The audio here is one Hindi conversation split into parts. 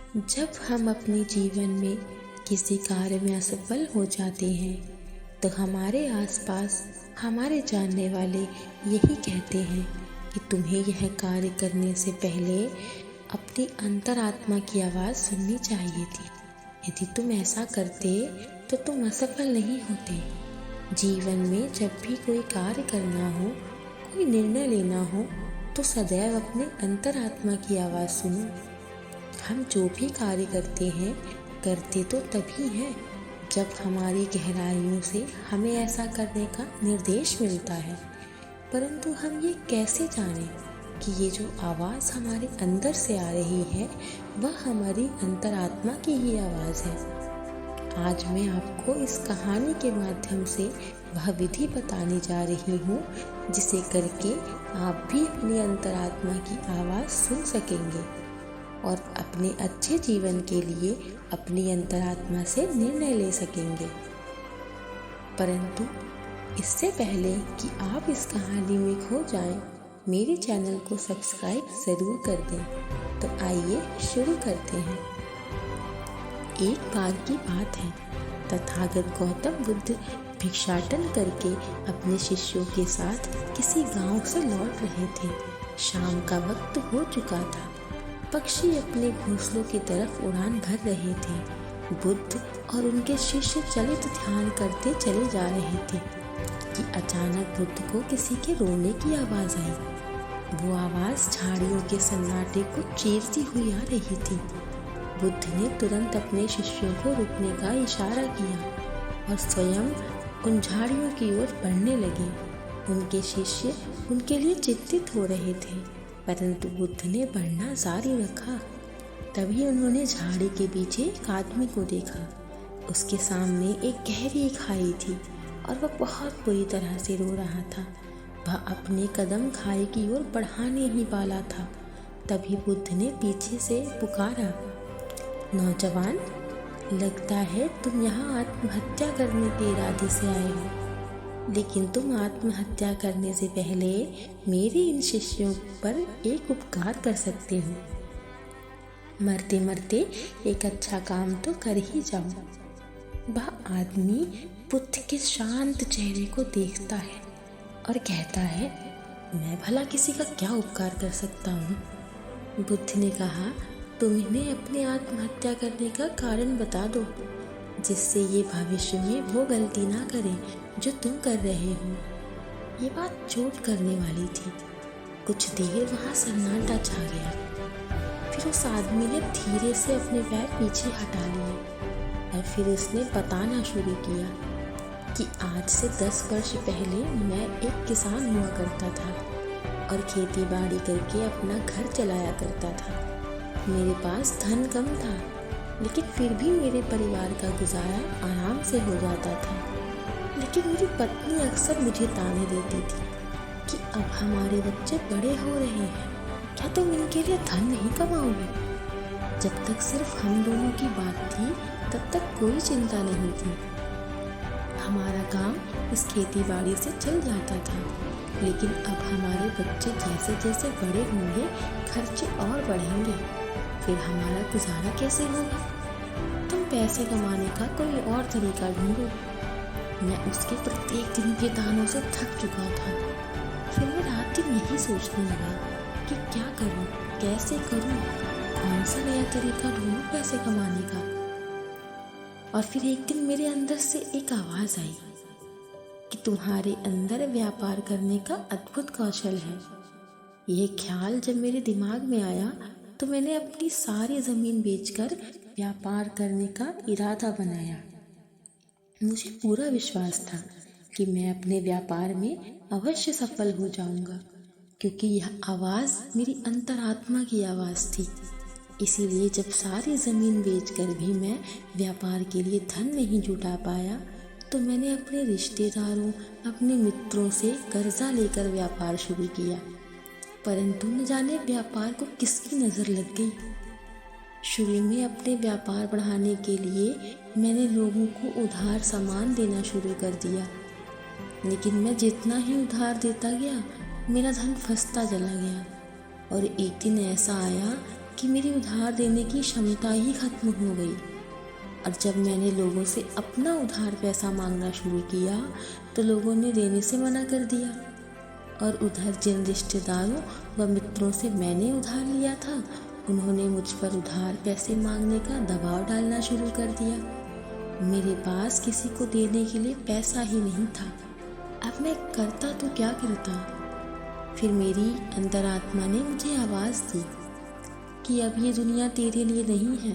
जब हम अपने जीवन में किसी कार्य में असफल हो जाते हैं तो हमारे आसपास हमारे जानने वाले यही कहते हैं कि तुम्हें यह कार्य करने से पहले अपनी अंतरात्मा की आवाज़ सुननी चाहिए थी। यदि तुम ऐसा करते तो तुम असफल नहीं होते। जीवन में जब भी कोई कार्य करना हो, कोई निर्णय लेना हो, तो सदैव अपने अंतरात्मा की आवाज़ सुनो। हम जो भी कार्य करते तो तभी हैं जब हमारी गहराइयों से हमें ऐसा करने का निर्देश मिलता है। परंतु हम ये कैसे जानें कि ये जो आवाज़ हमारे अंदर से आ रही है वह हमारी अंतरात्मा की ही आवाज़ है। आज मैं आपको इस कहानी के माध्यम से वह विधि बताने जा रही हूँ जिसे करके आप भी अपनी अंतरात्मा की आवाज़ सुन सकेंगे और अपने अच्छे जीवन के लिए अपनी अंतरात्मा से निर्णय ले सकेंगे। परंतु इससे पहले कि आप इस कहानी में खो जाएं, मेरे चैनल को सब्सक्राइब ज़रूर कर दें। तो आइए शुरू करते हैं। एक बार की बात है, तथागत गौतम बुद्ध भिक्षाटन करके अपने शिष्यों के साथ किसी गांव से लौट रहे थे। शाम का वक्त हो चुका था। पक्षी अपने घोंसलों की तरफ उड़ान भर रहे थे। बुद्ध और उनके शिष्य चलित ध्यान करते चले जा रहे थे कि अचानक बुद्ध को किसी के रोने की आवाज़ आई। वो आवाज़ झाड़ियों के सन्नाटे को चीरती हुई आ रही थी। बुद्ध ने तुरंत अपने शिष्यों को रुकने का इशारा किया और स्वयं उन झाड़ियों की ओर बढ़ने लगे। उनके शिष्य उनके लिए चिंतित हो रहे थे, परंतु बुद्ध ने बढ़ना जारी रखा। तभी उन्होंने झाड़ी के पीछे एक आदमी को देखा। उसके सामने एक गहरी खाई थी और वह बहुत बुरी तरह से रो रहा था। वह अपने कदम खाई की ओर बढ़ा नहीं पाला था। तभी बुद्ध ने पीछे से पुकारा, नौजवान, लगता है तुम यहाँ आत्महत्या करने के इरादे से आए हो, लेकिन तुम आत्महत्या करने से पहले मेरे इन शिष्यों पर एक उपकार कर सकते हो। मरते मरते एक अच्छा काम तो कर ही जाओ। वह आदमी बुद्ध के शांत चेहरे को देखता है और कहता है, मैं भला किसी का क्या उपकार कर सकता हूँ। बुद्ध ने कहा, तुम इन्हें अपने आत्महत्या करने का कारण बता दो, जिससे ये भविष्य में वो गलती ना करें जो तुम कर रहे हो। ये बात चोट करने वाली थी। कुछ देर वहाँ सन्नाटा छा गया। फिर उस आदमी ने धीरे से अपने पैर पीछे हटा लिए और फिर उसने बताना शुरू किया कि आज से 10 वर्ष पहले मैं एक किसान हुआ करता था और खेती बाड़ी करके अपना घर चलाया करता था। मेरे पास धन कम था, लेकिन फिर भी मेरे परिवार का गुजारा आराम से हो जाता था। लेकिन मेरी पत्नी अक्सर मुझे ताने देती थी कि अब हमारे बच्चे बड़े हो रहे हैं, क्या तुम इनके लिए धन नहीं कमाओगे। जब तक सिर्फ हम दोनों की बात थी तब तक कोई चिंता नहीं थी। हमारा काम इस खेती बाड़ी से चल जाता था, लेकिन अब हमारे बच्चे जैसे जैसे बड़े होंगे खर्चे और बढ़ेंगे, फिर हमारा गुजारा कैसे होगा। तुम पैसे कमाने का कोई और तरीका ढूंढो। मैं उसके प्रत्येक दिन के तानों से थक चुका था। फिर मैं रात दिन यही सोचने लगा कि क्या करूं, कैसे करूं, कौन सा नया तरीका ढूंढूं पैसे कमाने का। और फिर एक दिन मेरे अंदर से एक आवाज़ आई कि तुम्हारे अंदर व्यापार करने का अद्भुत कौशल है। यह ख्याल जब मेरे दिमाग में आया तो मैंने अपनी सारी ज़मीन बेचकर व्यापार करने का इरादा बनाया। मुझे पूरा विश्वास था कि मैं अपने व्यापार में अवश्य सफल हो जाऊंगा, क्योंकि यह आवाज़ मेरी अंतरात्मा की आवाज़ थी। इसीलिए जब सारी ज़मीन बेचकर भी मैं व्यापार के लिए धन नहीं जुटा पाया तो मैंने अपने रिश्तेदारों, अपने मित्रों से कर्जा लेकर व्यापार शुरू किया। परंतु न जाने व्यापार को किसकी नज़र लग गई। शुरू में अपने व्यापार बढ़ाने के लिए मैंने लोगों को उधार सामान देना शुरू कर दिया, लेकिन मैं जितना ही उधार देता गया मेरा धन फंसता चला गया। और एक दिन ऐसा आया कि मेरी उधार देने की क्षमता ही खत्म हो गई। और जब मैंने लोगों से अपना उधार पैसा मांगना शुरू किया तो लोगों ने देने से मना कर दिया। और उधर जिन रिश्तेदारों व मित्रों से मैंने उधार लिया था उन्होंने मुझ पर उधार पैसे मांगने का दबाव डालना शुरू कर दिया। मेरे पास किसी को देने के लिए पैसा ही नहीं था। अब मैं करता तो क्या करता। फिर मेरी अंतरात्मा ने मुझे आवाज़ दी कि अब ये दुनिया तेरे लिए नहीं है,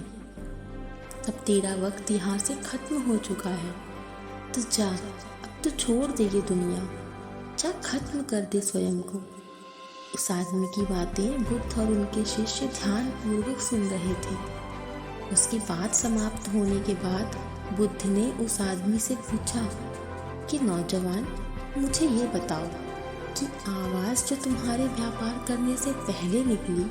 अब तेरा वक्त यहाँ से ख़त्म हो चुका है। तो जा, अब तो छोड़ दे ये दुनिया, जा खत्म कर दे स्वयं को। उस आदमी की बातें बुद्ध और उनके शिष्य ध्यानपूर्वक सुन रहे थे। उसकी बात समाप्त होने के बाद बुद्ध ने उस आदमी से पूछा कि नौजवान, मुझे ये बताओ कि आवाज़ जो तुम्हारे व्यापार करने से पहले निकली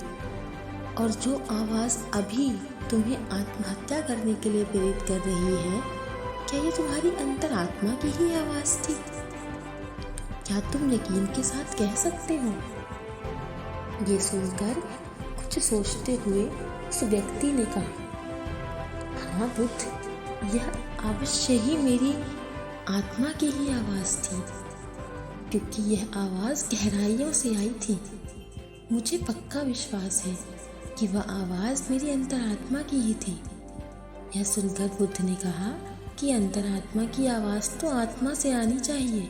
और जो आवाज़ अभी तुम्हें आत्महत्या करने के लिए प्रेरित कर रही है, क्या ये तुम्हारी अंतरात्मा की ही आवाज़ थी? क्या तुम यकीन के साथ कह सकते हो? ये सुनकर कुछ सोचते हुए उस व्यक्ति ने कहा, हाँ बुद्ध, यह अवश्य ही मेरी आत्मा की ही आवाज़ थी, क्योंकि यह आवाज़ गहराइयों से आई थी। मुझे पक्का विश्वास है कि वह आवाज़ मेरी अंतरात्मा की ही थी। यह सुनकर बुद्ध ने कहा कि अंतरात्मा की आवाज़ तो आत्मा से आनी चाहिए।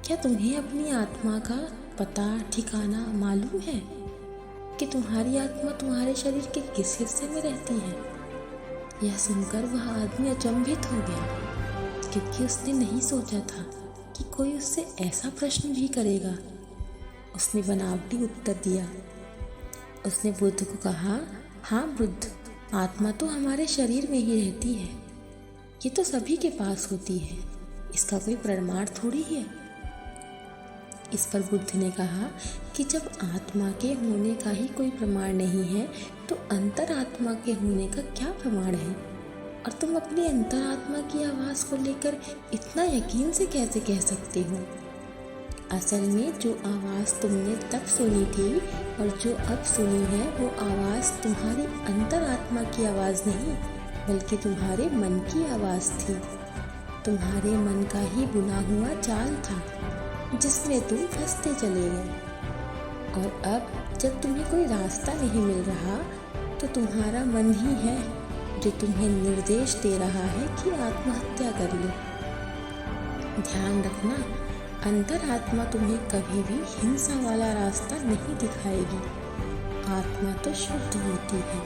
क्या तुम्हें अपनी आत्मा का पता ठिकाना मालूम है कि तुम्हारी आत्मा तुम्हारे शरीर के किस हिस्से में रहती है? यह सुनकर वह आदमी अचंभित हो गया, क्योंकि उसने नहीं सोचा था कि कोई उससे ऐसा प्रश्न भी करेगा। उसने बनावटी उत्तर दिया। उसने बुद्ध को कहा, हाँ बुद्ध, आत्मा तो हमारे शरीर में ही रहती है। ये तो सभी के पास होती है, इसका कोई प्रमाण थोड़ी है। इस पर बुद्ध ने कहा कि जब आत्मा के होने का ही कोई प्रमाण नहीं है तो अंतरात्मा के होने का क्या प्रमाण है? और तुम अपनी अंतरात्मा की आवाज़ को लेकर इतना यकीन से कैसे कह सकते हो? असल में जो आवाज़ तुमने तब सुनी थी और जो अब सुनी है वो आवाज़ तुम्हारी अंतरात्मा की आवाज़ नहीं, बल्कि तुम्हारे मन की आवाज़ थी। तुम्हारे मन का ही बुना हुआ जाल था जिसमें तुम फंसते चले गए। और अब जब तुम्हें कोई रास्ता नहीं मिल रहा तो तुम्हारा मन ही है जो तुम्हें निर्देश दे रहा है कि आत्महत्या कर लो। ध्यान रखना, अंतरात्मा तुम्हें कभी भी हिंसा वाला रास्ता नहीं दिखाएगी। आत्मा तो शुद्ध होती है,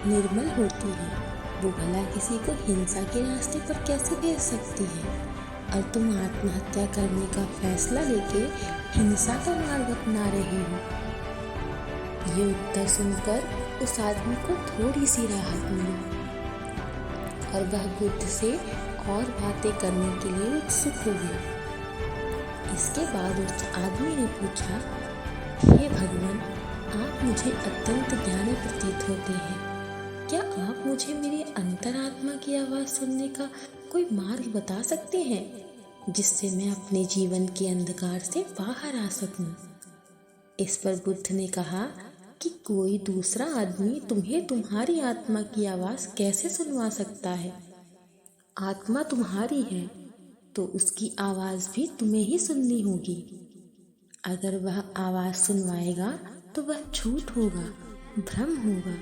निर्मल होती है। वो भला किसी को हिंसा के रास्ते पर कैसे भेज सकती है? और तुम आत्महत्या करने का फैसला लेके हिंसा का मार्ग अपना रहे हो। ये उत्तर सुनकर उस आदमी को थोड़ी सी राहत मिली और वह बुद्ध से और बातें करने के लिए उत्सुक हो गया। इसके बाद उस आदमी ने पूछा, हे भगवान, आप मुझे अत्यंत ज्ञानी प्रतीत होते हैं। क्या आप मुझे मेरी अंतरात्मा की आवाज़ सुनने का कोई मार्ग बता सकते हैं जिससे मैं अपने जीवन के अंधकार से बाहर आ सकूं? इस पर बुद्ध ने कहा कि कोई दूसरा आदमी तुम्हें तुम्हारी आत्मा की आवाज़ कैसे सुनवा सकता है? आत्मा तुम्हारी है तो उसकी आवाज़ भी तुम्हें ही सुननी होगी। अगर वह आवाज़ सुनवाएगा तो वह झूठ होगा, भ्रम होगा।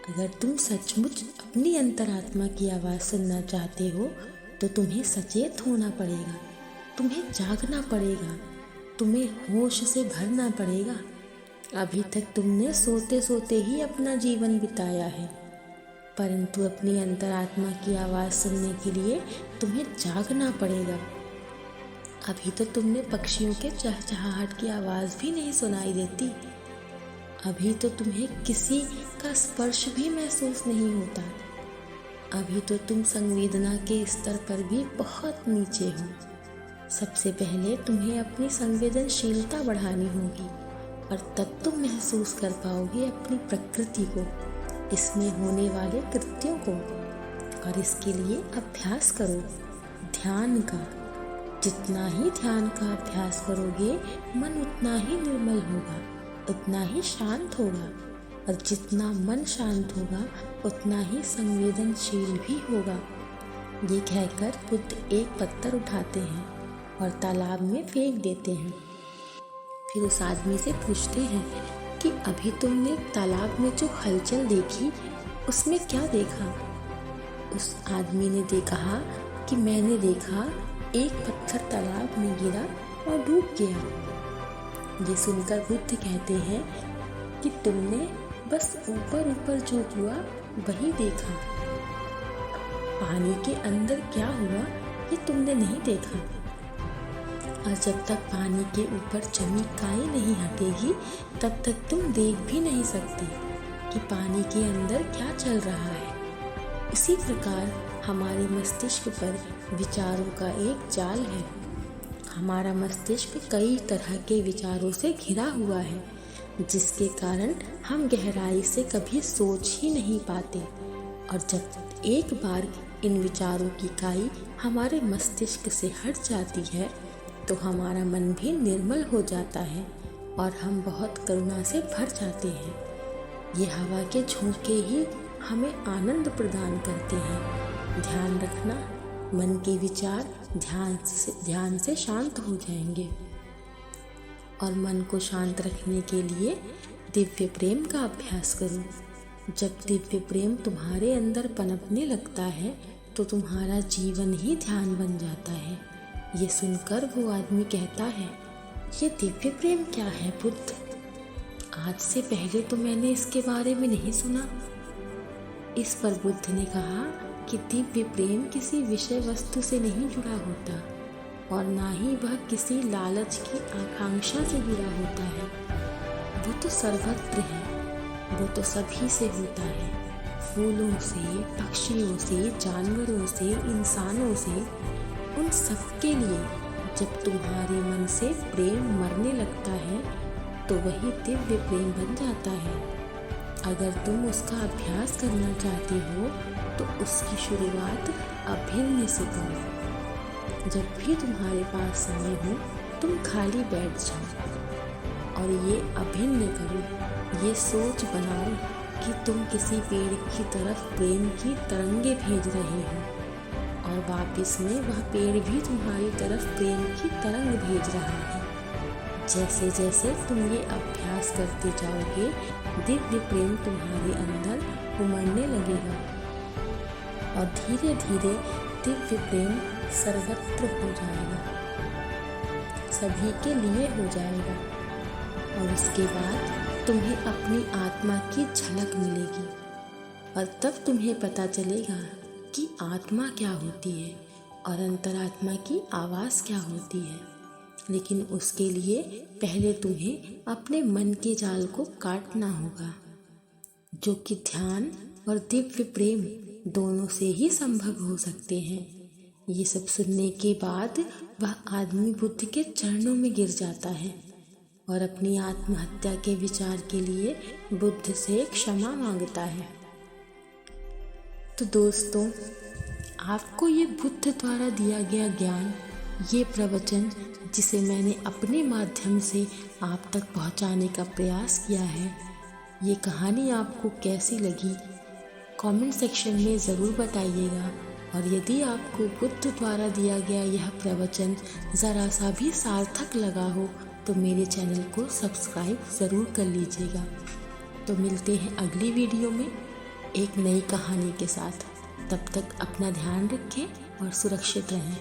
अगर तुम सचमुच अपनी अंतरात्मा की आवाज़ सुनना चाहते हो तो तुम्हें सचेत होना पड़ेगा, तुम्हें जागना पड़ेगा, तुम्हें होश से भरना पड़ेगा। अभी तक तुमने सोते सोते ही अपना जीवन बिताया है, परंतु अपनी अंतरात्मा की आवाज़ सुनने के लिए तुम्हें जागना पड़ेगा। अभी तो तुमने पक्षियों के चहचहाहट की आवाज़ भी नहीं सुनाई देती। अभी तो तुम्हें किसी का स्पर्श भी महसूस नहीं होता। अभी तो तुम संवेदना के स्तर पर भी बहुत नीचे हो। सबसे पहले तुम्हें अपनी संवेदनशीलता बढ़ानी होगी और तब तुम महसूस कर पाओगे अपनी प्रकृति को, इसमें होने वाले कृत्यों को। और इसके लिए अभ्यास करो, ध्यान का। जितना ही ध्यान का अभ्यास करोगे मन उतना ही निर्मल होगा, उतना ही शांत होगा। और जितना मन शांत होगा उतना ही संवेदनशील भी होगा। ये कहकर बुद्ध एक पत्थर उठाते हैं और तालाब में फेंक देते हैं। फिर उस आदमी से पूछते हैं कि अभी तुमने तालाब में जो हलचल देखी उसमें क्या देखा? उस आदमी ने कहा कि मैंने देखा एक पत्थर तालाब में गिरा और डूब गया। ये सुनकर बुद्ध कहते हैं कि तुमने बस ऊपर ऊपर जो हुआ वही देखा, पानी के अंदर क्या हुआ ये तुमने नहीं देखा। और जब तक पानी के ऊपर जमी काई नहीं हटेगी तब तक तुम देख भी नहीं सकते कि पानी के अंदर क्या चल रहा है। इसी प्रकार हमारे मस्तिष्क पर विचारों का एक जाल है। हमारा मस्तिष्क कई तरह के विचारों से घिरा हुआ है, जिसके कारण हम गहराई से कभी सोच ही नहीं पाते। और जब एक बार इन विचारों की काई हमारे मस्तिष्क से हट जाती है तो हमारा मन भी निर्मल हो जाता है और हम बहुत करुणा से भर जाते हैं। ये हवा के झोंके ही हमें आनंद प्रदान करते हैं। ध्यान रखना, मन के विचार ध्यान से शांत हो जाएंगे। और मन को शांत रखने के लिए दिव्य प्रेम का अभ्यास करो। जब दिव्य प्रेम तुम्हारे अंदर पनपने लगता है तो तुम्हारा जीवन ही ध्यान बन जाता है। ये सुनकर वो आदमी कहता है, ये दिव्य प्रेम क्या है बुद्ध? आज से पहले तो मैंने इसके बारे में नहीं सुना। इस पर बुद्ध ने कहा कि दिव्य प्रेम किसी विषय वस्तु से नहीं जुड़ा होता और ना ही वह किसी लालच की आकांक्षा से जुड़ा होता है। वो तो सर्वत्र है, वो तो सभी से होता है, फूलों से, पक्षियों से, जानवरों से, इंसानों से, उन सबके लिए। जब तुम्हारे मन से प्रेम मरने लगता है तो वही दिव्य प्रेम बन जाता है। अगर तुम उसका अभ्यास करना चाहते हो तो उसकी शुरुआत अभिन्न से करो। जब भी तुम्हारे पास समय हो तुम खाली बैठ जाओ और ये अभिन्न करो, ये सोच बनाओ कि तुम किसी पेड़ की तरफ प्रेम की तरंगे भेज रहे हो और वापस में वह पेड़ भी तुम्हारी तरफ प्रेम की तरंग भेज रहा है। जैसे जैसे तुम ये अभ्यास करते जाओगे दिव्य प्रेम तुम्हारे अंदर उमड़ने लगेगा और धीरे धीरे दिव्य प्रेम सर्वत्र हो जाएगा, सभी के लिए हो जाएगा। और उसके बाद तुम्हें अपनी आत्मा की झलक मिलेगी और तब तुम्हें पता चलेगा कि आत्मा क्या होती है और अंतरात्मा की आवाज़ क्या होती है। लेकिन उसके लिए पहले तुम्हें अपने मन के जाल को काटना होगा, जो कि ध्यान और दिव्य प्रेम दोनों से ही संभव हो सकते हैं। ये सब सुनने के बाद वह आदमी बुद्ध के चरणों में गिर जाता है और अपनी आत्महत्या के विचार के लिए बुद्ध से क्षमा मांगता है। तो दोस्तों, आपको ये बुद्ध द्वारा दिया गया ज्ञान, ये प्रवचन जिसे मैंने अपने माध्यम से आप तक पहुंचाने का प्रयास किया है, ये कहानी आपको कैसी लगी कमेंट सेक्शन में ज़रूर बताइएगा। और यदि आपको बुद्ध द्वारा दिया गया यह प्रवचन ज़रा सा भी सार्थक लगा हो तो मेरे चैनल को सब्सक्राइब ज़रूर कर लीजिएगा। तो मिलते हैं अगली वीडियो में एक नई कहानी के साथ। तब तक अपना ध्यान रखें और सुरक्षित रहें।